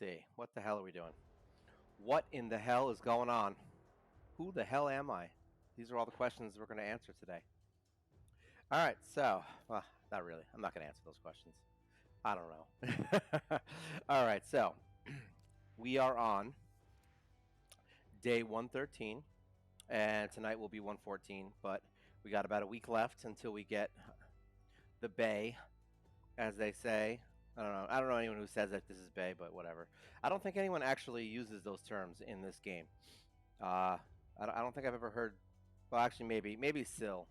see. What the hell are we doing? What in the hell is going on? Who the hell am I? These are all the questions we're going to answer today. All right, so, well, not really. I'm not going to answer those questions. I don't know. All right, so we are on day 113, and tonight will be 114, but we got about a week left until we get the bay, as they say. I don't know anyone who says that this is bay, but whatever. I don't think anyone actually uses those terms in this game. I don't think I've ever heard. Well, actually, maybe Sill.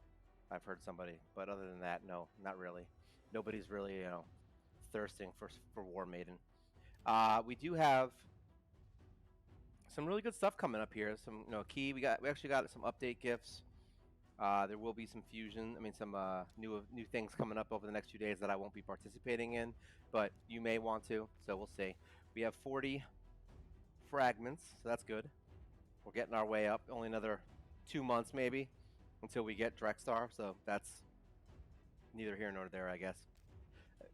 I've heard somebody, but other than that, no, not really. Nobody's really, thirsting for War Maiden. We do have some really good stuff coming up here. Some, key. We actually got some update gifts. There will be some fusion. I mean, some new things coming up over the next few days that I won't be participating in, but you may want to. So we'll see. We have 40 fragments, so that's good. We're getting our way up. Only another 2 months maybe until we get Drexstar. So that's neither here nor there, I guess.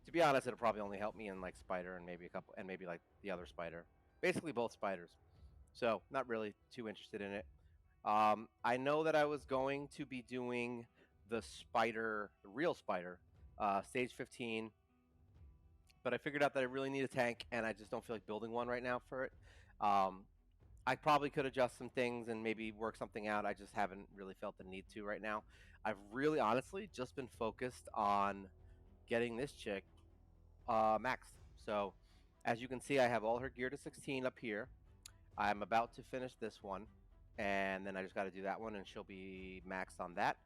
To be honest, it'll probably only help me in like Spider and maybe a couple, and maybe like the other Spider. Basically, both Spiders. So not really too interested in it. I know that I was going to be doing the real Spider, stage 15, but I figured out that I really need a tank, and I just don't feel like building one right now for it. I probably could adjust some things and maybe work something out. I just haven't really felt the need to right now. I've really, honestly, just been focused on getting this chick maxed. So, as you can see, I have all her gear to 16 up here. I'm about to finish this one, and then I just got to do that one, and she'll be maxed on that.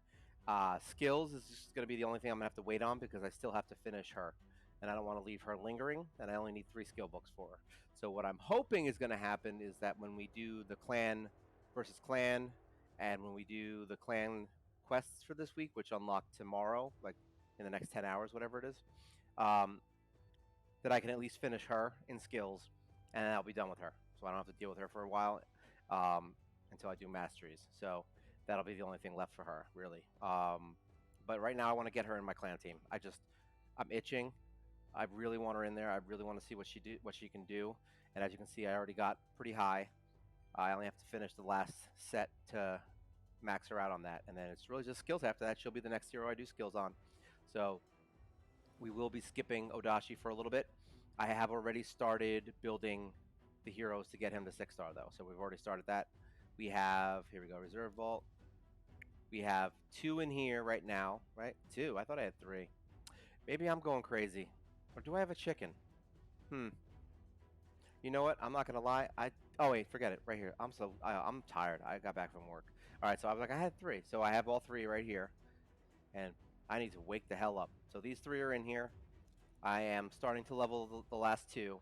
Skills is just going to be the only thing I'm going to have to wait on because I still have to finish her, and I don't want to leave her lingering, and I only need 3 skill books for her. So what I'm hoping is going to happen is that when we do the clan versus clan, and when we do the clan quests for this week, which unlock tomorrow, like in the next 10 hours, whatever it is, that I can at least finish her in skills, and then I'll be done with her. So I don't have to deal with her for a while until I do Masteries. So that'll be the only thing left for her, really. But right now I want to get her in my clan team. I'm itching. I really want her in there. I really want to see what she can do. And as you can see, I already got pretty high. I only have to finish the last set to max her out on that. And then it's really just skills after that. She'll be the next hero I do skills on. So we will be skipping Odashi for a little bit. I have already started building the heroes to get him to 6-star, though. So we've already started that. We have, here we go, Reserve Vault. We have 2 in here right now, right? 2. I thought I had 3. Maybe I'm going crazy. Or do I have a chicken? You know what? I'm not gonna lie. Oh wait, forget it. Right here. I'm tired. I got back from work. All right, so I was like, I had 3, so I have all 3 right here, and I need to wake the hell up. So these 3 are in here. I am starting to level the last 2,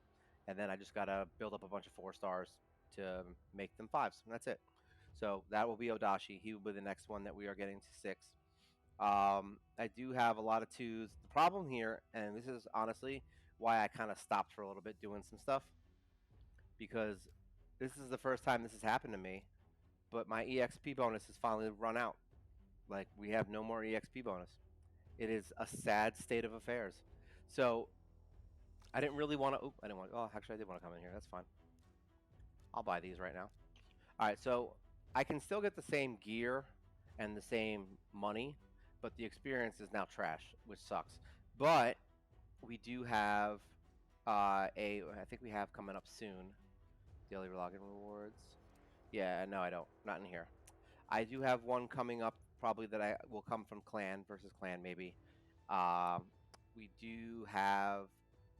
and then I just gotta build up a bunch of 4 stars to make them 5s, and that's it. So that will be Odashi. He will be the next one that we are getting to 6. I do have a lot of 2s. The problem here, and this is honestly why I kind of stopped for a little bit doing some stuff, because this is the first time this has happened to me, but my EXP bonus has finally run out. Like, we have no more EXP bonus. It is a sad state of affairs. So I didn't really want to. I didn't want. Oh, actually, I did want to come in here. That's fine. I'll buy these right now. All right, so I can still get the same gear and the same money, but the experience is now trash, which sucks. But we do have I think we have coming up soon. Daily login rewards. Yeah, no, I don't. Not in here. I do have one coming up, probably that I will come from clan versus clan, maybe. We do have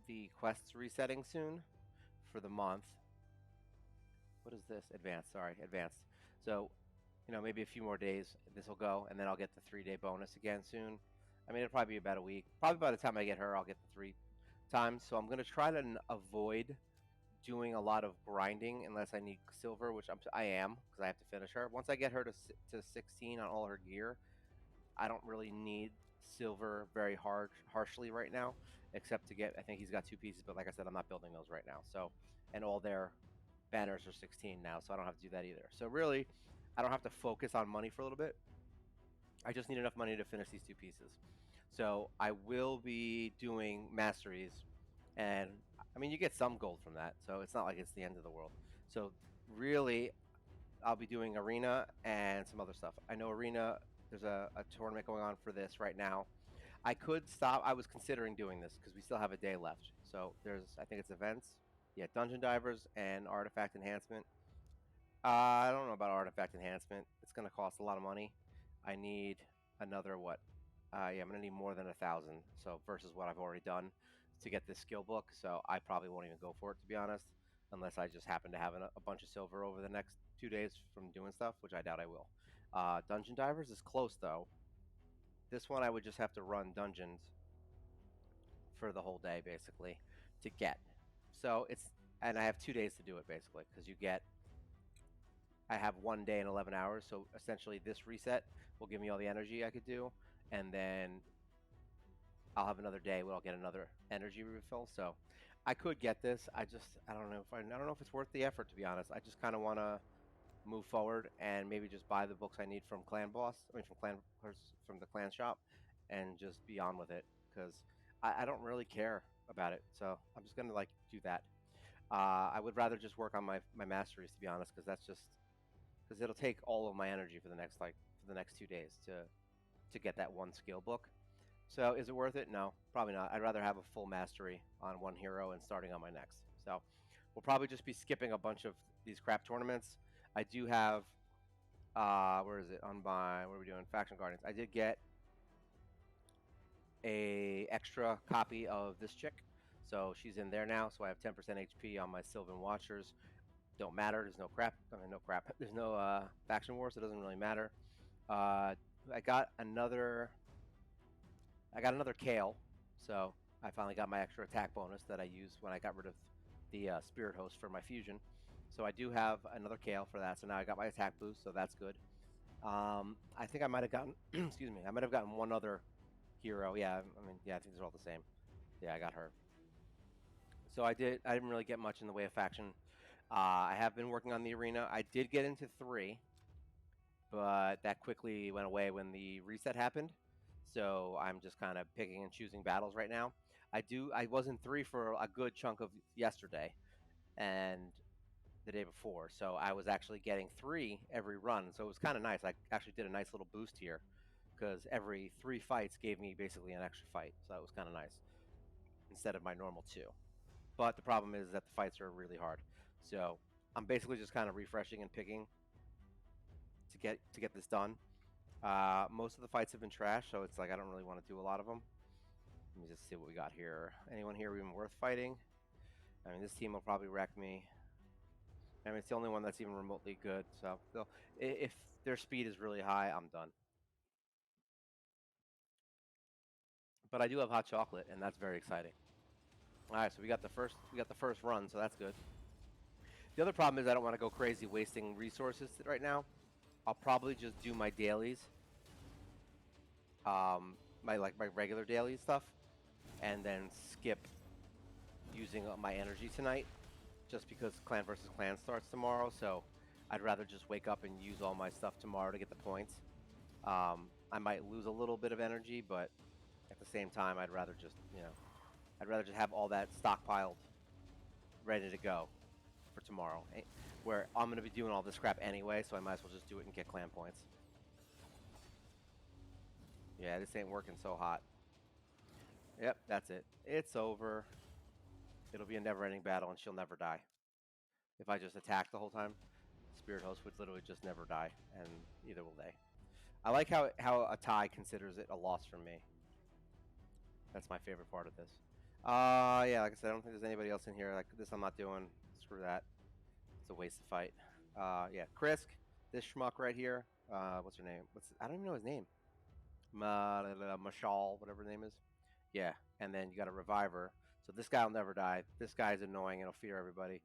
the quests resetting soon for the month. What is this? Advanced. Sorry, advanced. So, maybe a few more days this will go, and then I'll get the 3-day bonus again soon. I mean, it'll probably be about a week. Probably by the time I get her, I'll get the 3 times. So I'm going to try to avoid doing a lot of grinding unless I need silver, which I am, because I have to finish her. Once I get her to 16 on all her gear, I don't really need silver very harshly right now, except to get, I think he's got 2 pieces, but like I said, I'm not building those right now. So, and all their banners are 16 now, so I don't have to do that either. So really, I don't have to focus on money for a little bit. I just need enough money to finish these 2 pieces. So I will be doing Masteries, and I mean, you get some gold from that, so it's not like it's the end of the world. So really, I'll be doing arena and some other stuff. I know arena. There's a tournament going on for this right now. I could stop. I was considering doing this because we still have a day left. So there's, I think it's events. Yeah, dungeon divers and artifact enhancement. I don't know about artifact enhancement. It's going to cost a lot of money. I need another what? Yeah, I'm going to need more than 1,000. So versus what I've already done to get this skill book. So I probably won't even go for it, to be honest, unless I just happen to have a bunch of silver over the next 2 days from doing stuff, which I doubt I will. Dungeon divers is close though. This one I would just have to run dungeons for the whole day basically to get. So it's, and I have 2 days to do it basically because you get, I have 1 day and 11 hours. So essentially, this reset will give me all the energy I could do, and then I'll have another day where I'll get another energy refill. So I could get this. I don't know if I don't know if it's worth the effort, to be honest. I just kind of want to move forward and maybe just buy the books I need from Clan Boss. I mean, from the Clan shop, and just be on with it because I don't really care about it. So I'm just gonna like do that. I would rather just work on my masteries, to be honest, because that's just because it'll take all of my energy for the next for the next 2 days to get that one skill book. So is it worth it? No, probably not. I'd rather have a full mastery on one hero and starting on my next. So we'll probably just be skipping a bunch of these crap tournaments. I do have where is it? On my, what are we doing? Faction Guardians. I did get a extra copy of this chick. So she's in there now. So I have 10% HP on my Sylvan Watchers. Don't matter. There's no crap. I mean, no crap. There's no faction wars. So it doesn't really matter. Uh, I got another. I got another Kale. So I finally got my extra attack bonus that I used when I got rid of the Spirit Host for my fusion. So I do have another Kale for that. So now I got my attack boost. So that's good. I think I might have gotten. Excuse me. I might have gotten one other hero. Yeah. I mean, yeah. I think they're all the same. Yeah, I got her. So I did. I didn't really get much in the way of faction. I have been working on the arena. I did get into 3, but that quickly went away when the reset happened. So I'm just kind of picking and choosing battles right now. I was in 3 for a good chunk of yesterday and the day before. So I was actually getting 3 every run. So it was kind of nice. I actually did a nice little boost here because every 3 fights gave me basically an extra fight. So that was kind of nice instead of my normal 2. But the problem is that the fights are really hard. So I'm basically just kind of refreshing and picking to get this done. Most of the fights have been trash, so it's like I don't really want to do a lot of them. Let me just see what we got here. Anyone here even worth fighting? I mean, this team will probably wreck me. I mean, it's the only one that's even remotely good. So if their speed is really high, I'm done. But I do have hot chocolate, and that's very exciting. All right, so we got the first run, so that's good. The other problem is I don't want to go crazy wasting resources right now. I'll probably just do my dailies, my regular daily stuff, and then skip using my energy tonight, just because Clan versus Clan starts tomorrow. So I'd rather just wake up and use all my stuff tomorrow to get the points. I might lose a little bit of energy, but at the same time, I'd rather just have all that stockpiled, ready to go for tomorrow. Where I'm going to be doing all this crap anyway, so I might as well just do it and get clan points. Yeah, this ain't working so hot. Yep, that's it. It's over. It'll be a never-ending battle, and she'll never die. If I just attack the whole time, Spirit Host would literally just never die, and neither will they. I like how a tie considers it a loss for me. That's my favorite part of this. Yeah, like I said, I don't think there's anybody else in here. Like this, I'm not doing. Screw that. It's a waste of fight. Yeah, Krisk, this schmuck right here. What's her name? I don't even know his name. Mashal, whatever his name is. Yeah, and then you got a reviver. So this guy will never die. This guy's annoying and he'll fear everybody.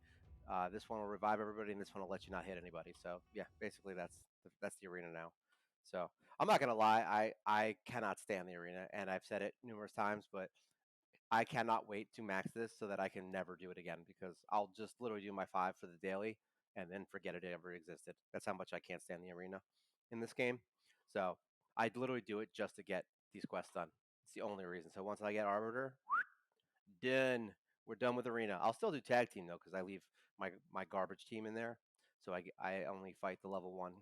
This one will revive everybody, and this one will let you not hit anybody. So yeah, basically that's the arena now. So I'm not gonna lie, I cannot stand the arena, and I've said it numerous times, but I cannot wait to max this so that I can never do it again because I'll just literally do my 5 for the daily and then forget it ever existed. That's how much I can't stand the arena in this game. So I'd literally do it just to get these quests done. It's the only reason. So once I get Arbiter, done. We're done with arena. I'll still do tag team though, because I leave my garbage team in there, so I only fight the level 1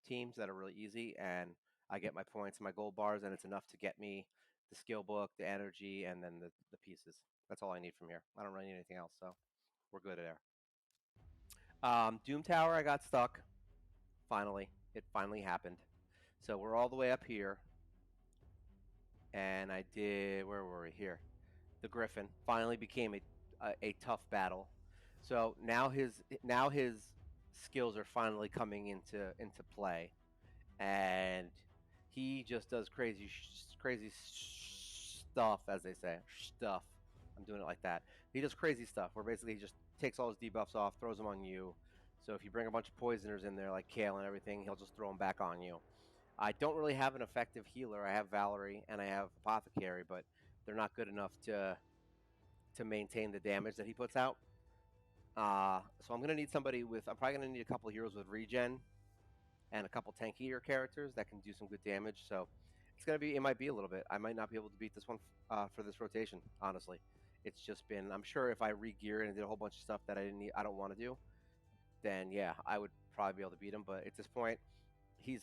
teams that are really easy, and I get my points and my gold bars, and it's enough to get me the skill book, the energy, and then the pieces. That's all I need from here. I don't really need anything else, so we're good there. Doom Tower, I got stuck. Finally, it finally happened. So we're all the way up here, and I did. Where were we here? The Griffin finally became a tough battle. So now his skills are finally coming into play, and he just does crazy stuff, as they say. Stuff. I'm doing it like that. He does crazy stuff where basically he just takes all his debuffs off, throws them on you. So if you bring a bunch of poisoners in there like Kale and everything, he'll just throw them back on you. I don't really have an effective healer. I have Valerie and I have Apothecary, but they're not good enough to maintain the damage that he puts out. So I'm gonna need somebody with. I'm probably gonna need a couple heroes with regen and a couple tankier characters that can do some good damage. So it's gonna be. It might be a little bit. I might not be able to beat this one for this rotation. Honestly, it's just been. I'm sure if I re-gear and did a whole bunch of stuff that I don't want to do, then yeah, I would probably be able to beat him. But at this point, he's.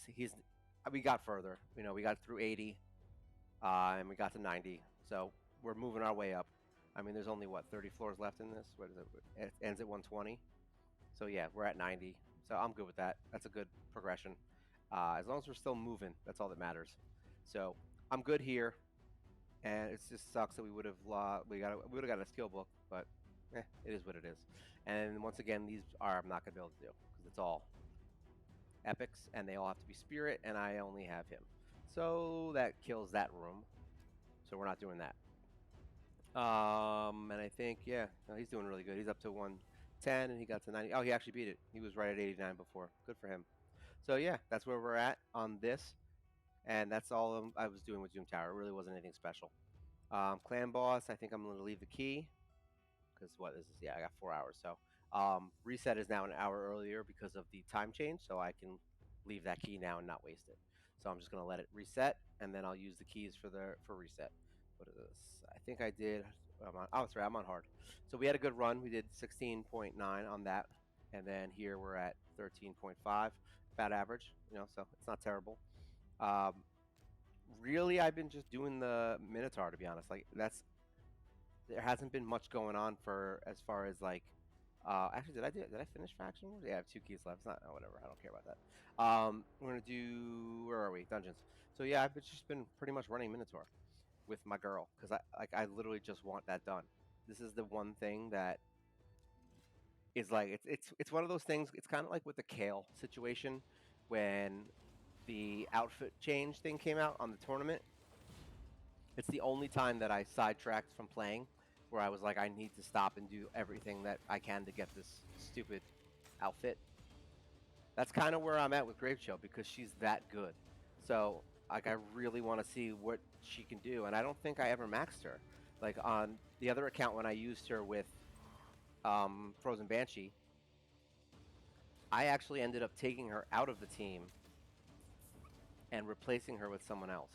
We got further. We got through 80, and we got to 90. So we're moving our way up. I mean, there's only what 30 floors left in this. What is it? It ends at 120. So yeah, we're at 90. So I'm good with that. That's a good progression. As long as we're still moving, that's all that matters. So I'm good here, and it just sucks that we would have we would have got a skill book, but it is what it is. And once again, these are I'm not gonna be able to do because it's all epics, and they all have to be spirit, and I only have him. So that kills that room. So we're not doing that. And I think, yeah, no, he's doing really good. He's up to 110, and he got to 90. Oh, he actually beat it. He was right at 89 before. Good for him. So, yeah, that's where we're at on this. And that's all I was doing with Doom Tower. It really wasn't anything special. Clan Boss, I think I'm going to leave the key. Because what is this? Yeah, I got 4 hours. So reset is now an hour earlier because of the time change. So I can leave that key now and not waste it. So I'm just going to let it reset, and then I'll use the keys for reset. What is this? I think I did. Sorry, I'm on hard. So we had a good run. We did 16.9 on that, and then here we're at 13.5, about average. So it's not terrible. Um, really, I've been just doing the Minotaur, to be honest. Like there hasn't been much going on for as far as like. Actually, did I finish faction wars? Yeah, I have 2 keys left. It's not whatever. I don't care about that. We're gonna do where are we? Dungeons. So yeah, I've just been pretty much running Minotaur with my girl because I literally just want that done. This is the one thing that is like it's one of those things. It's kind of like with the Kale situation when the outfit change thing came out on the tournament. It's the only time that I sidetracked from playing, where I was like, I need to stop and do everything that I can to get this stupid outfit. That's kind of where I'm at with Grave Chill because she's that good. So like I really want to see what she can do, and I don't think I ever maxed her. Like on the other account when I used her with Frozen Banshee, I actually ended up taking her out of the team and replacing her with someone else.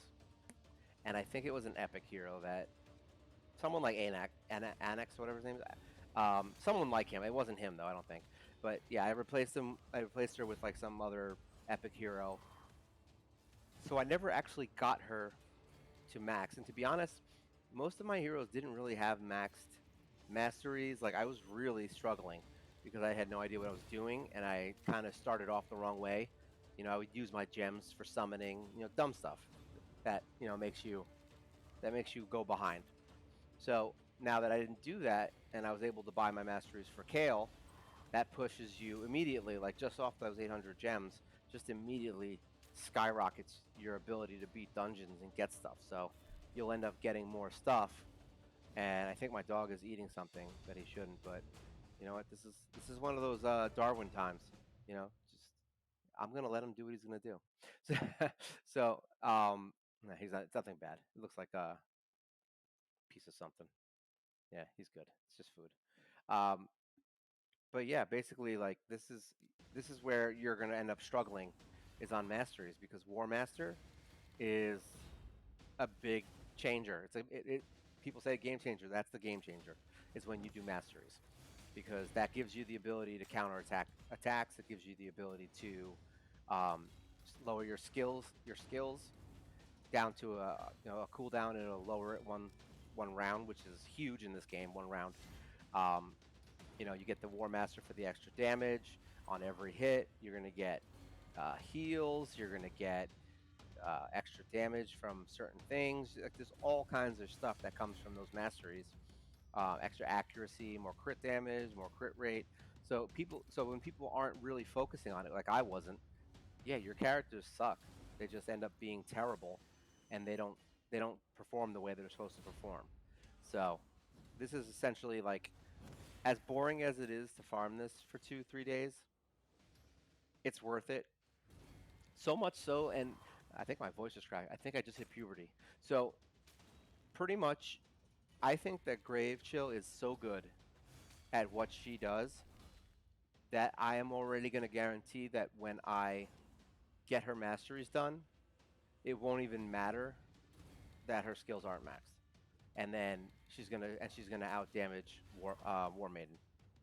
And I think it was an epic hero that someone like Annex, whatever his name is. Someone like him. It wasn't him though, I don't think. But yeah, I replaced him. I replaced her with like some other epic hero. So I never actually got her to max. And to be honest, most of my heroes didn't really have maxed masteries. Like I was really struggling because I had no idea what I was doing, and I kind of started off the wrong way. I would use my gems for summoning, dumb stuff that makes you go behind. So now that I didn't do that, and I was able to buy my masteries for Kale, that pushes you immediately, like just off those 800 gems, just immediately skyrockets your ability to beat dungeons and get stuff. So you'll end up getting more stuff. And I think my dog is eating something that he shouldn't. But you know what? This is one of those Darwin times. Just I'm gonna let him do what he's gonna do. So no, he's not. It's nothing bad. It looks like a piece of something. Yeah, he's good. It's just food. Um, but yeah, basically, like this is where you're gonna end up struggling, is on masteries because War Master is a big changer. It's people say game changer. That's the game changer. is when you do masteries, because that gives you the ability to counterattack attacks. It gives you the ability to um, lower your skills down to a cooldown, and it'll lower it one round, which is huge in this game. One round. Um, you get the War Master for the extra damage on every hit. You're gonna get heals. You're gonna get extra damage from certain things. Like, there's all kinds of stuff that comes from those masteries. Extra accuracy, more crit damage, more crit rate. So when people aren't really focusing on it, like I wasn't, yeah, your characters suck. They just end up being terrible, and they don't perform the way they're supposed to perform. So this is essentially like, as boring as it is to farm this for 2 3 days, it's worth it. So much so, and I think my voice is cracked. I think I just hit puberty. So pretty much, I think that Grave Chill is so good at what she does that I am already going to guarantee that when I get her masteries done, it won't even matter that her skills aren't maxed. And then she's gonna out damage War Maiden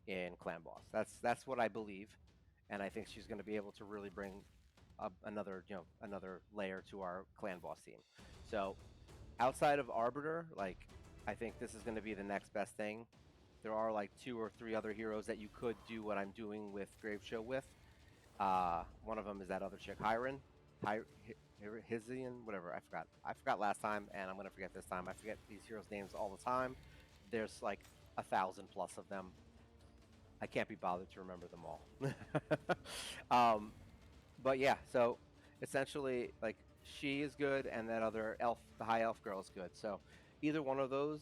in Clan Boss. That's what I believe, and I think she's gonna be able to really bring another layer to our Clan Boss team. So outside of Arbiter, like, I think this is gonna be the next best thing. There are like 2 or 3 other heroes that you could do what I'm doing with Grave Show with. One of them is that other chick, Hiren, Hizian, whatever. I forgot. I forgot last time, and I'm gonna forget this time. I forget these heroes' names all the time. There's like 1,000+ of them. I can't be bothered to remember them all. But yeah, so essentially, like, she is good, and that other elf, the high elf girl, is good. So either one of those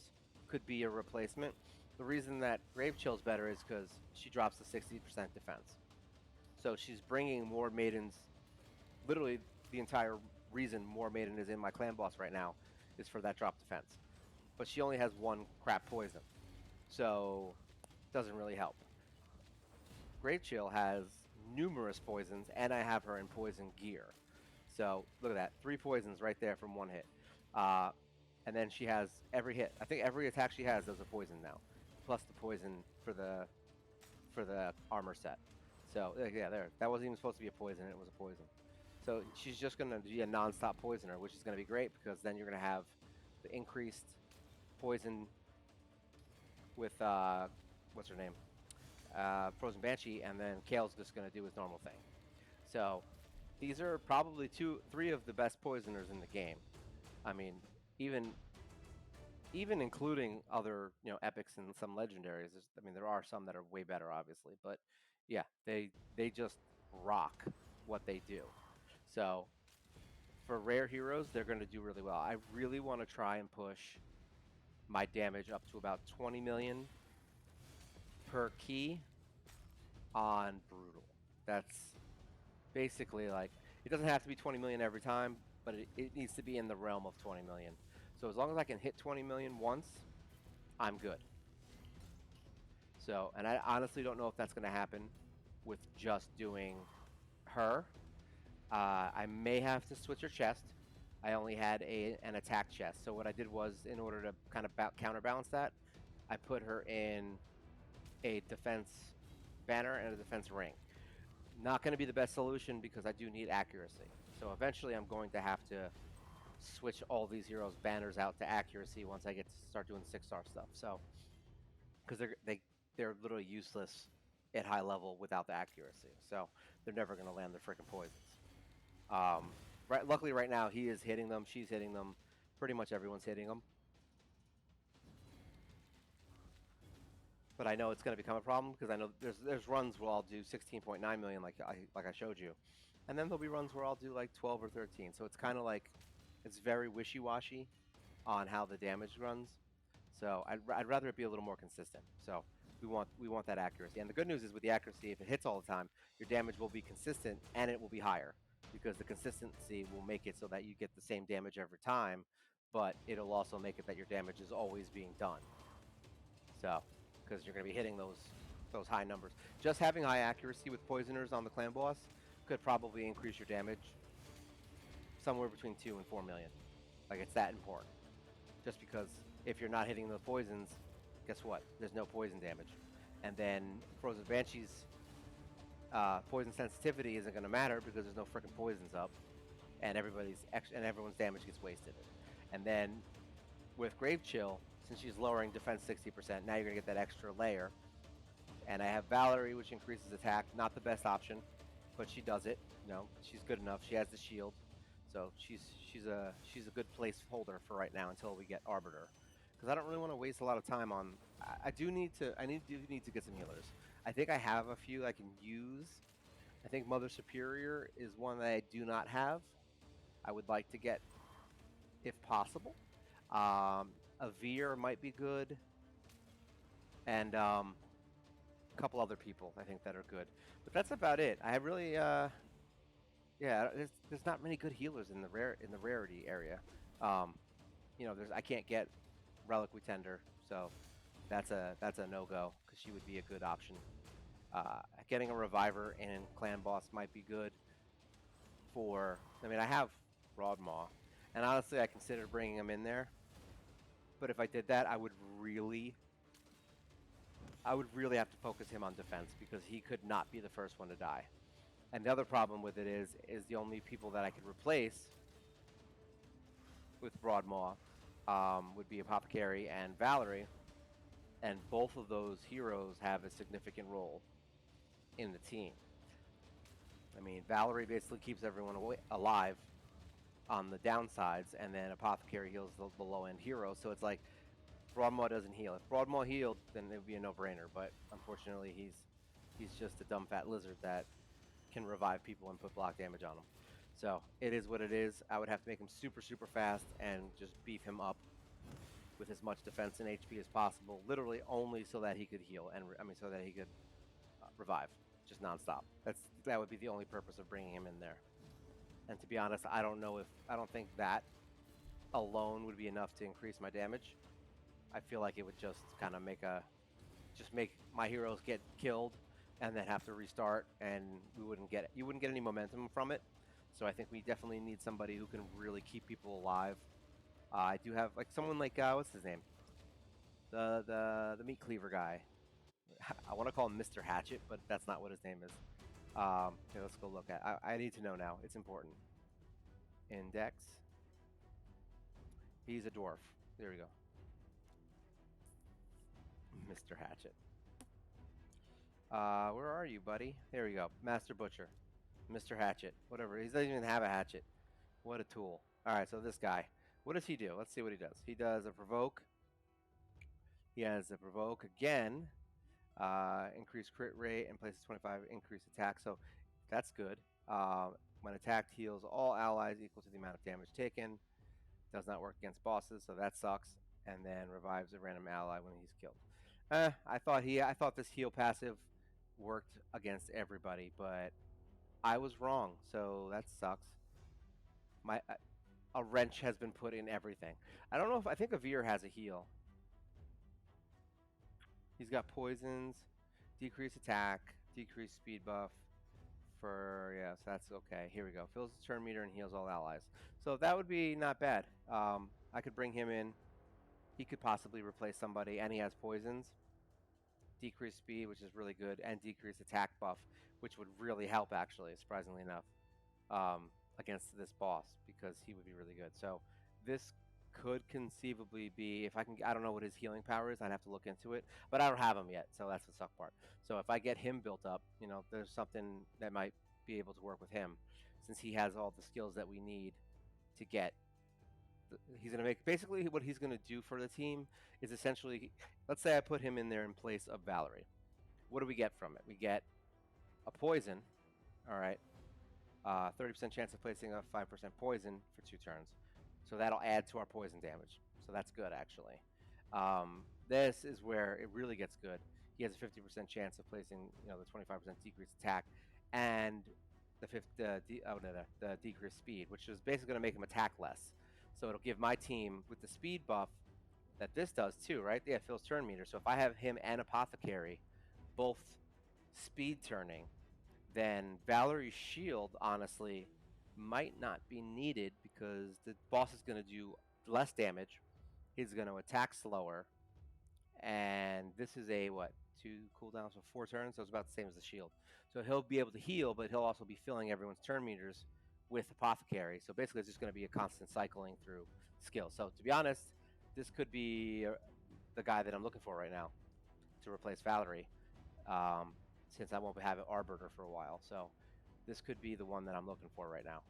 could be a replacement. The reason that Grave Chill's better is because she drops to 60% defense. So she's bringing more maidens. Literally, the entire reason more maiden is in my clan boss right now is for that drop defense. But she only has one crap poison, so doesn't really help. Great Chill has numerous poisons, and I have her in poison gear. So look at that, 3 poisons right there from one hit. Uh, and then she has every hit. I think every attack she has does a poison now, plus the poison for the armor set. So yeah, there. That wasn't even supposed to be a poison. It was a poison. So she's just going to be a non-stop poisoner, which is going to be great because then you're going to have the increased poison with what's her name, Frozen Banshee, and then Kale's just going to do his normal thing. So these are probably 3 of the best poisoners in the game. I mean, even even including other epics and some legendaries. I mean, there are some that are way better, obviously, but yeah, they just rock what they do. So for rare heroes, they're going to do really well. I really want to try and push my damage up to about 20 million per key on Brutal. That's basically like, it doesn't have to be 20 million every time, but it needs to be in the realm of 20 million. So as long as I can hit 20 million once, I'm good. So, and I honestly don't know if that's going to happen with just doing her. I may have to switch her chest. I only had an attack chest. So what I did was, in order to kind of counterbalance that, I put her in a defense banner and a defense ring. Not going to be the best solution because I do need accuracy. So eventually I'm going to have to switch all these heroes' banners out to accuracy once I get to start doing 6-star stuff. So, because they're literally useless at high level without the accuracy. So they're never going to land their freaking poisons. Right. Luckily, right now he is hitting them. She's hitting them. Pretty much everyone's hitting them. But I know it's going to become a problem because I know there's runs where I'll do 16.9 million, like I showed you, and then there'll be runs where I'll do like 12 or 13. So it's kind of like, it's very wishy-washy on how the damage runs. So I'd rather it be a little more consistent. So we want that accuracy. And the good news is, with the accuracy, if it hits all the time, your damage will be consistent and it will be higher, because the consistency will make it so that you get the same damage every time, but it'll also make it that your damage is always being done. So, because you're going to be hitting those high numbers. Just having high accuracy with poisoners on the clan boss could probably increase your damage somewhere between 2 and 4 million. Like, it's that important. Just because if you're not hitting the poisons, guess what? There's no poison damage. And then Frozen Banshee's poison sensitivity isn't going to matter because there's no freaking poisons up, and everyone's damage gets wasted. And then with Grave Chill, since she's lowering defense 60%, now you're going to get that extra layer. And I have Valerie, which increases attack. Not the best option, but she does it. She's good enough. She has the shield, so she's a good placeholder for right now until we get Arbiter. Because I don't really want to waste a lot of time on. I do need to get some healers. I think I have a few I can use. I think Mother Superior is one that I do not have. I would like to get, if possible. A Veer might be good, and a couple other people I think that are good. But that's about it. I really, yeah, there's not many good healers in the rarity area. I can't get Reliquary Tender, so that's a no-go because she would be a good option. Getting a Reviver in Clan Boss might be good. I have Broadmaw, and honestly, I considered bringing him in there. But if I did that, I would really have to focus him on defense because he could not be the first one to die. And the other problem with it is the only people that I could replace with Broadmaw would be Apothecary and Valerie, and both of those heroes have a significant role in the team. I mean, Valerie basically keeps everyone alive on the downsides, and then Apothecary heals the low-end heroes. So it's like Broadmaw doesn't heal. If Broadmaw healed, then it would be a no-brainer. But unfortunately, he's just a dumb fat lizard that can revive people and put block damage on them. So it is what it is. I would have to make him super, super fast and just beef him up with as much defense and HP as possible, literally only so that he could heal so that he could revive, just nonstop. That would be the only purpose of bringing him in there. And to be honest, I don't think that alone would be enough to increase my damage. I feel like it would just kind of make my heroes get killed and then have to restart, and you wouldn't get any momentum from it. So I think we definitely need somebody who can really keep people alive. I do have someone like what's his name? The meat cleaver guy. I want to call him Mr. Hatchet, but that's not what his name is. Okay, let's go look at. I need to know now. It's important. Index. He's a dwarf. There we go. Mr. Hatchet. Where are you, buddy? There we go. Master Butcher. Mr. Hatchet. Whatever. He doesn't even have a hatchet. What a tool. Alright, so this guy. What does he do? Let's see what he does. He does a provoke. He has a provoke again. Increase crit rate and places 25 increased attack. So that's good. When attacked, heals all allies equal to the amount of damage taken. Does not work against bosses, so that sucks. And then revives a random ally when he's killed. I thought this heal passive worked against everybody, but I was wrong. So that sucks. A wrench has been put in everything. I think Avir has a heal. He's got poisons, decrease attack, decrease speed buff. So that's okay. Here we go. Fills the turn meter and heals all allies. So that would be not bad. I could bring him in. He could possibly replace somebody, and he has poisons. Decrease speed, which is really good, and decrease attack buff, which would really help, actually, surprisingly enough, against this boss, because he would be really good. So this could conceivably be, I don't know what his healing power is, I'd have to look into it, but I don't have him yet, so that's the suck part. So if I get him built up, there's something that might be able to work with him, since he has all the skills that we need to get. He's going to make, basically what he's going to do for the team is essentially, let's say I put him in there in place of Valerie. What do we get from it? We get a poison, all right, 30% chance of placing a 5% poison for 2 turns. So that'll add to our poison damage. So that's good, actually. This is where it really gets good. He has a 50% chance of placing, the 25% decreased attack and the decreased speed, which is basically going to make him attack less. So it'll give my team, with the speed buff that this does too, right? Yeah, it fills turn meter. So if I have him and Apothecary both speed turning, then Valerie's shield, honestly, might not be needed because the boss is going to do less damage. He's going to attack slower, and this is a what, 2 cooldowns, so 4 turns, so it's about the same as the shield. So he'll be able to heal, but he'll also be filling everyone's turn meters with apothecary. So basically, it's just going to be a constant cycling through skills. So to be honest, this could be the guy that I'm looking for right now to replace Valerie, since I won't have an Arbiter for a while. So this could be the one that I'm looking for right now.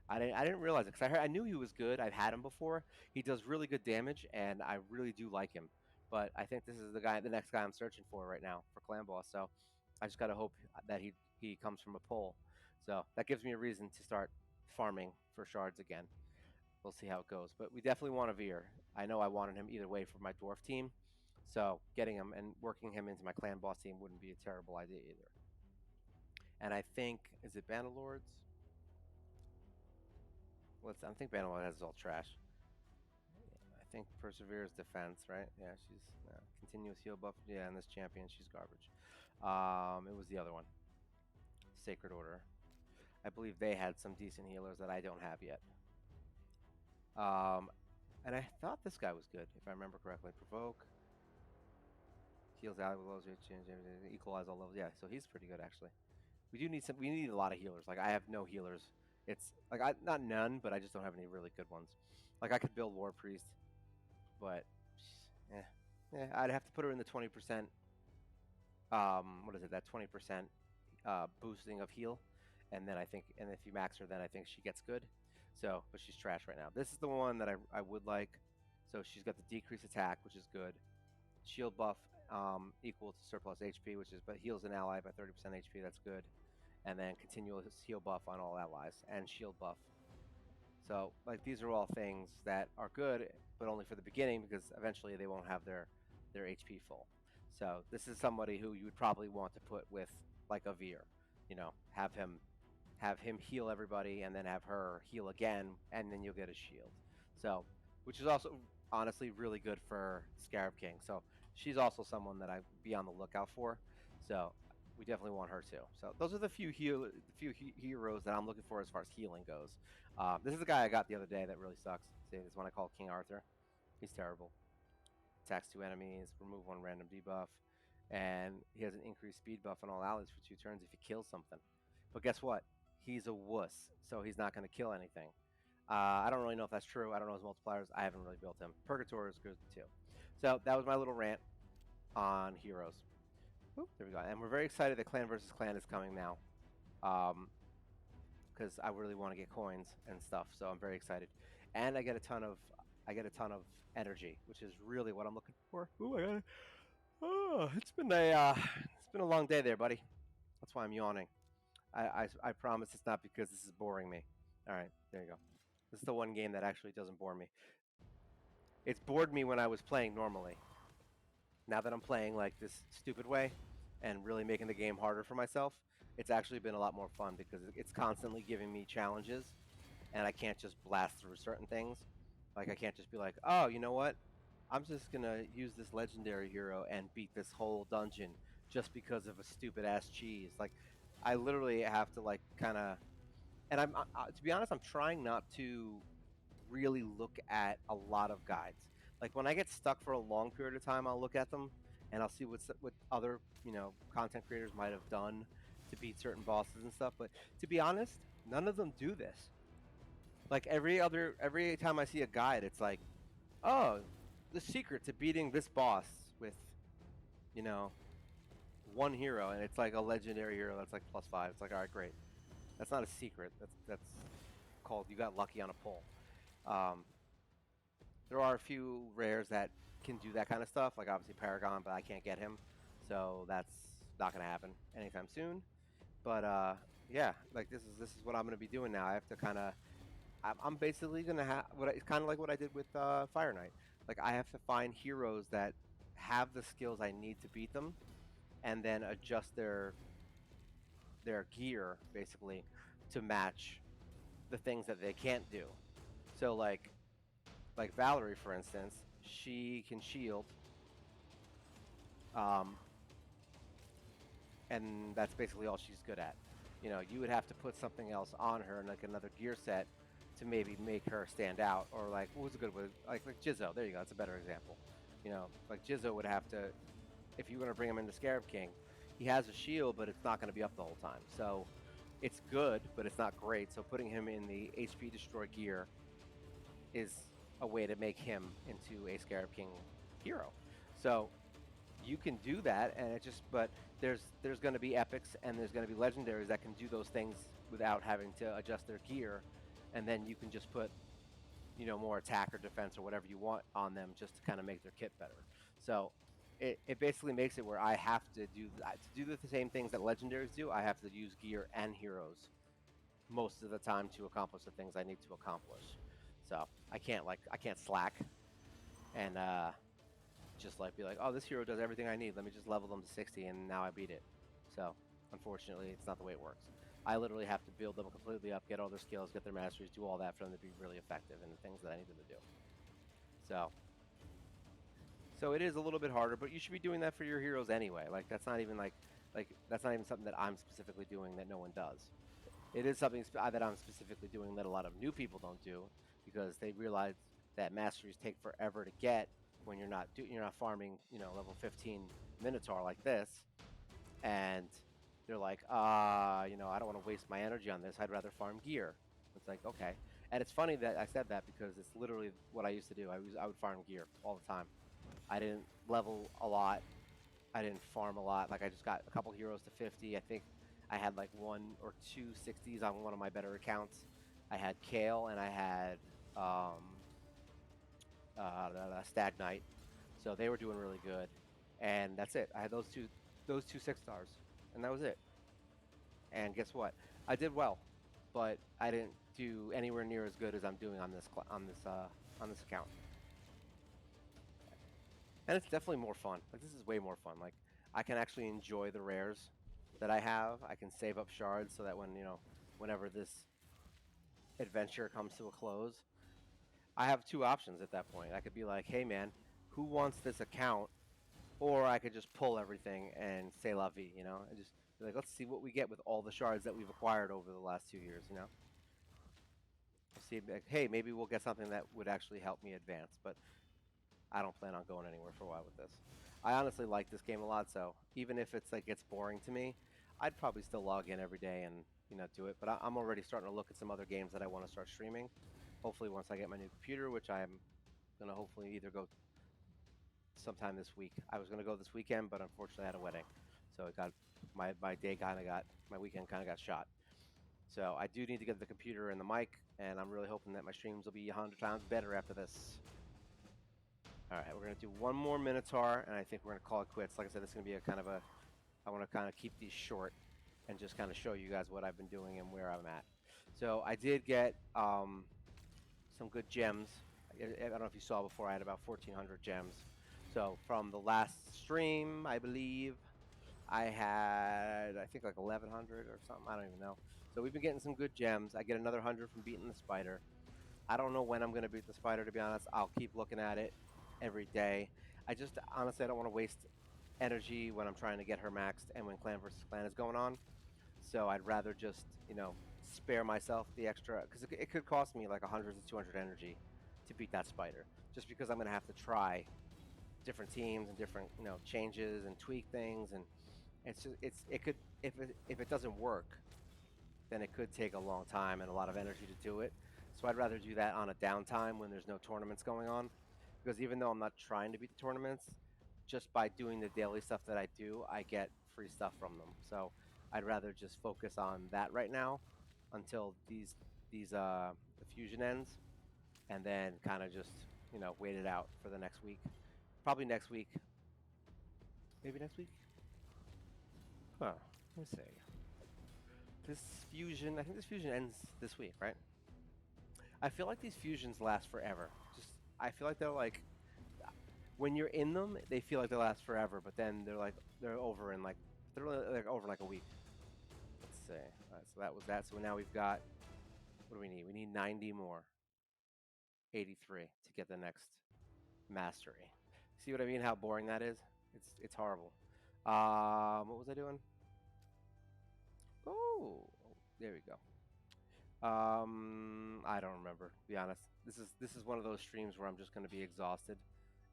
I didn't realize it because I knew he was good. I've had him before. He does really good damage, and I really do like him. But I think this is the next guy I'm searching for right now for Clan Boss. So I just gotta hope that he comes from a pull. So that gives me a reason to start farming for shards again. We'll see how it goes. But we definitely want a Veer. I know I wanted him either way for my dwarf team. So getting him and working him into my Clan Boss team wouldn't be a terrible idea either. And I think, is it Bannerlords? I think Bannerlord has all trash. I think Persevere is defense, right? Yeah, she's continuous heal buff. Yeah, and this champion, she's garbage. It was the other one, Sacred Order. I believe they had some decent healers that I don't have yet. And I thought this guy was good, if I remember correctly. Provoke, heals ally with levels, equalize all levels. Yeah, so he's pretty good actually. We do need some. We need a lot of healers. Like I have no healers. It's like not none, but I just don't have any really good ones. Like I could build War Priest, but I'd have to put her in the 20%. What is it? That 20% boosting of heal, and then and if you max her, then I think she gets good. So, but she's trash right now. This is the one that I would like. So she's got the decreased attack, which is good. Shield buff equal to surplus HP, but heals an ally by 30% HP. That's good. And then continuous heal buff on all allies and shield buff. So like these are all things that are good, but only for the beginning because eventually they won't have their HP full. So this is somebody who you would probably want to put with like a Veer, have him heal everybody and then have her heal again, and then you'll get a shield. So, which is also honestly really good for Scarab King. So she's also someone that I'd be on the lookout for. So we definitely want her too. So those are the few heroes that I'm looking for as far as healing goes. This is the guy I got the other day that really sucks. See, this one I call King Arthur. He's terrible. Attacks 2 enemies, remove 1 random debuff, and he has an increased speed buff on all allies for 2 turns if he kills something. But guess what? He's a wuss, so he's not going to kill anything. I don't really know if that's true. I don't know his multipliers. I haven't really built him. Purgator is good too. So that was my little rant on heroes. Oop, there we go. And we're very excited that Clan versus Clan is coming now, because I really want to get coins and stuff. So I'm very excited, and I get a ton of energy, which is really what I'm looking for. Ooh, I got it. Oh, it's been a long day there, buddy. That's why I'm yawning. I promise it's not because this is boring me. All right, there you go. This is the one game that actually doesn't bore me. It's bored me when I was playing normally. Now that I'm playing like this stupid way and really making the game harder for myself, it's actually been a lot more fun because it's constantly giving me challenges, and I can't just blast through certain things. Like I can't just be like, oh, you know what? I'm just gonna use this legendary hero and beat this whole dungeon just because of a stupid ass cheese. Like, I literally have to like kind of, and I'm to be honest, I'm trying not to really look at a lot of guides. Like when I get stuck for a long period of time, I'll look at them and I'll see what other content creators might have done to beat certain bosses and stuff. But to be honest, none of them do this. Like every time I see a guide, it's like, oh, the secret to beating this boss with, you know, one hero, and it's like a legendary hero that's like +5. It's like, all right, great. That's not a secret. That's called you got lucky on a pull. There are a few rares that can do that kind of stuff, like obviously Paragon, but I can't get him, so that's not gonna happen anytime soon. But yeah, like this is what I'm gonna be doing now. I have to kind of, I'm basically gonna have it's kind of like what I did with Fire Knight. Like I have to find heroes that have the skills I need to beat them, and then adjust their gear basically to match the things that they can't do. So like Valerie, for instance, she can shield, and that's basically all she's good at. You know, you would have to put something else on her, like another gear set, to maybe make her stand out. Or like, what was a good one? Like Jizzo. There you go. That's a better example. Like Jizzo would have to, if you were going to bring him into Scarab King, he has a shield, but it's not going to be up the whole time. So it's good, but it's not great. So putting him in the HP Destroy gear is a way to make him into a Scarab King hero. So you can do that, and but there's going to be epics and there's going to be legendaries that can do those things without having to adjust their gear, and then you can just put more attack or defense or whatever you want on them just to kind of make their kit better. So it basically makes it where I have to do the same things that legendaries do. I have to use gear and heroes most of the time to accomplish the things I need to accomplish. So I can't slack and just like be like, oh, this hero does everything I need. Let me just level them to 60 and now I beat it. So unfortunately, it's not the way it works. I literally have to build them completely up, get all their skills, get their masteries, do all that for them to be really effective in the things that I need them to do. So it is a little bit harder, but you should be doing that for your heroes anyway. Like that's not even something that I'm specifically doing that no one does. It is something that I'm specifically doing that a lot of new people don't do because they realize that masteries take forever to get when you're not farming level 15 Minotaur like this, and they're like I don't want to waste my energy on this. I'd rather farm gear. It's like okay, and it's funny that I said that because it's literally what I used to do. I would farm gear all the time. I didn't level a lot. I didn't farm a lot. Like I just got a couple heroes to 50. I think I had like 1 or 2 60s on one of my better accounts. I had Kale and I had Stag Knight, so they were doing really good. And that's it. I had those two 6 stars, and that was it. And guess what? I did well, but I didn't do anywhere near as good as I'm doing on this account. And it's definitely more fun. Like this is way more fun. Like I can actually enjoy the rares that I have. I can save up shards so that whenever this adventure comes to a close, I have two options at that point. I could be like, hey man, who wants this account? Or I could just pull everything and say la vie, and just be like, let's see what we get with all the shards that we've acquired over the last 2 years. We'll see, like, hey, maybe we'll get something that would actually help me advance. But I don't plan on going anywhere for a while with this. I honestly like this game a lot, so even if it's like gets boring to me, I'd probably still log in every day and do it. But I'm already starting to look at some other games that I want to start streaming. Hopefully, once I get my new computer, which I'm gonna hopefully either go sometime this week. I was gonna go this weekend, but unfortunately, I had a wedding, so it got my day kind of got my weekend kind of got shot. So I do need to get the computer and the mic, and I'm really hoping that my streams will be 100 times better after this. All right, we're going to do one more Minotaur, and I think we're going to call it quits. Like I said, this is going to be I want to kind of keep these short and just kind of show you guys what I've been doing and where I'm at. So I did get some good gems. I don't know if you saw before, I had about 1,400 gems. So from the last stream, I believe, I had, I think like 1,100 or something. I don't even know. So we've been getting some good gems. I get another 100 from beating the spider. I don't know when I'm going to beat the spider, to be honest. I'll keep looking at it every day. I just, honestly, I don't want to waste energy when I'm trying to get her maxed and when clan versus clan is going on. So I'd rather just, spare myself the extra, because it could cost me like 100 to 200 energy to beat that spider, just because I'm going to have to try different teams and different, changes and tweak things. And it could, if it doesn't work, then it could take a long time and a lot of energy to do it. So I'd rather do that on a downtime when there's no tournaments going on. Because even though I'm not trying to beat the tournaments, just by doing the daily stuff that I do, I get free stuff from them. So I'd rather just focus on that right now until the fusion ends, and then kind of just wait it out for the next week. Probably next week. Maybe next week. Huh. Let me see. I think this fusion ends this week, right? I feel like these fusions last forever. I feel like they're like, when you're in them, they feel like they last forever, but then they're over in they're like over in like a week. Let's see. All right, so that was that. So now we've got, what do we need? We need 90 more. 83 to get the next mastery. See what I mean? How boring that is? It's horrible. What was I doing? Oh, there we go. I don't remember, to be honest. This is one of those streams where I'm just going to be exhausted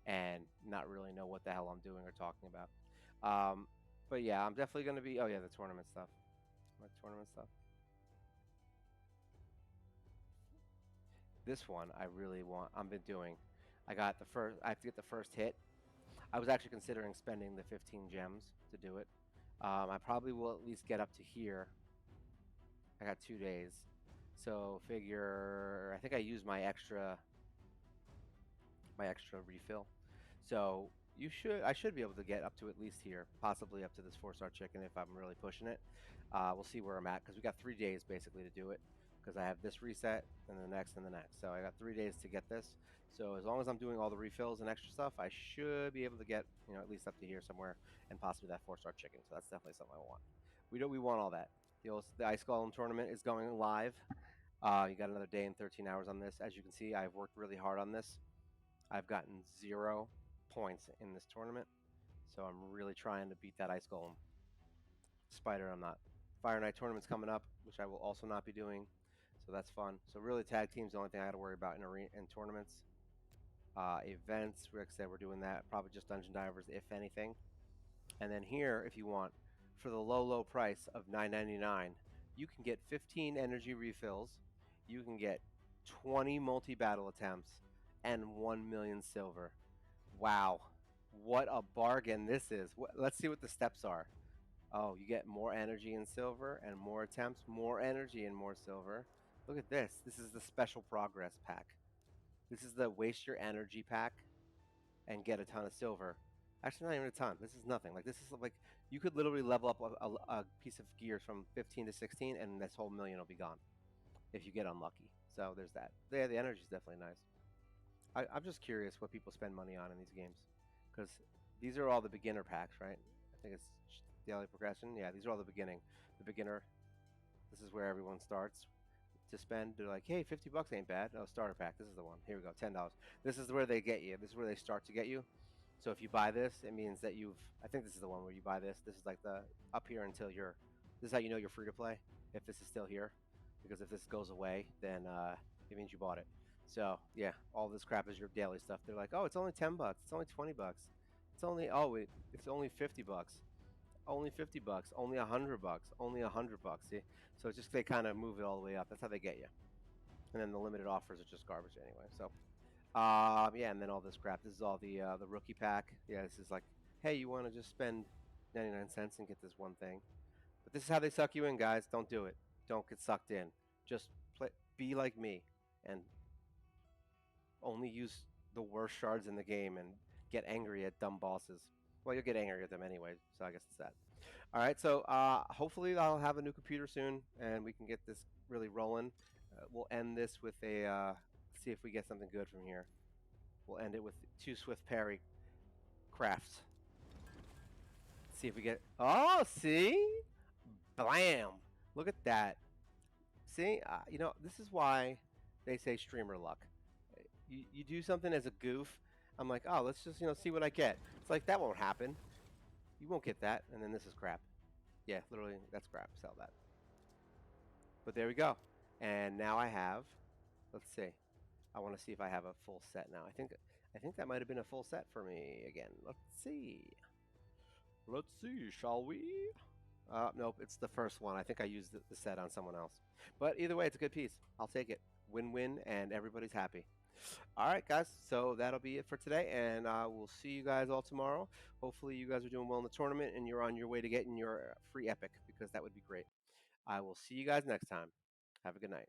and not really know what the hell I'm doing or talking about. Um, but yeah, I'm definitely going to be. Oh yeah, the tournament stuff. My tournament stuff. This one I really want. I've been doing. I got the first. I have to get the first hit. I was actually considering spending the 15 gems to do it. I probably will at least get up to here. I got 2 days, so figure. I think I used my extra refill. So I should be able to get up to at least here, possibly up to this 4-star chicken if I'm really pushing it. We'll see where I'm at because we got 3 days basically to do it. Because I have this reset and the next and the next. So I got 3 days to get this. So as long as I'm doing all the refills and extra stuff, I should be able to get at least up to here somewhere and possibly that 4-star chicken. So that's definitely something I want. We want all that. The Ice Golem tournament is going live. You got another day and 13 hours on this. As you can see, I've worked really hard on this. I've gotten 0 points in this tournament, so I'm really trying to beat that Ice Golem. Spider, I'm not. Fire Night tournament's coming up, which I will also not be doing, so that's fun. So really, tag team's the only thing I got to worry about in tournaments. Events, like I said, we're doing that. Probably just Dungeon Divers, if anything. And then here, if you want, for the low price of $9.99, you can get 15 energy refills. You can get 20 multi-battle attempts and 1 million silver. Wow, what a bargain this is. Let's see what the steps are. Oh, you get more energy and silver and more attempts, more energy and more silver. Look at this. This is the special progress pack. This is the waste your energy pack and get a ton of silver. Actually, not even a ton. This is nothing. Like this is like you could literally level up a piece of gear from 15 to 16, and this whole million will be gone if you get unlucky. So there's that. Yeah, the energy is definitely nice. I'm just curious what people spend money on in these games, because these are all the beginner packs, right? I think it's daily progression. Yeah, these are all the beginning. The beginner. This is where everyone starts to spend. They're like, hey, $50 ain't bad. Oh, starter pack. This is the one. Here we go, $10. This is where they get you. This is where they start to get you. So if you buy this, it means that you've. I think this is the one where you buy this. This is like the up here until you're. This is how you know you're free to play. If this is still here, because if this goes away, then it means you bought it. So yeah, all this crap is your daily stuff. They're like, oh, it's only $10. It's only $20. It's only wait, it's only $50. Only $50. Only $100. Only $100. See, so it's just they kind of move it all the way up. That's how they get you. And then the limited offers are just garbage anyway. So yeah, and then all this crap. This is all the rookie pack. Yeah, this is like, hey, you want to just spend 99 cents and get this one thing. But this is how they suck you in, guys. Don't do it. Don't get sucked in. Just be like me and only use the worst shards in the game and get angry at dumb bosses. Well, you'll get angry at them anyway, so I guess it's that. All right, so hopefully I'll have a new computer soon, and we can get this really rolling. We'll end this with see if we get something good from here. We'll end it with 2 Swift Parry crafts. See if we get. Oh, see, blam! Look at that. See, this is why they say streamer luck. You do something as a goof. I'm like, oh, let's just see what I get. It's like that won't happen. You won't get that, and then this is crap. Yeah, literally, that's crap. Sell that. But there we go. And now I have. Let's see. I want to see if I have a full set now. I think that might have been a full set for me again. Let's see. Let's see, shall we? Nope, it's the first one. I think I used the set on someone else. But either way, it's a good piece. I'll take it. Win-win, and everybody's happy. All right, guys. So that'll be it for today, and we'll see you guys all tomorrow. Hopefully, you guys are doing well in the tournament, and you're on your way to getting your free epic, because that would be great. I will see you guys next time. Have a good night.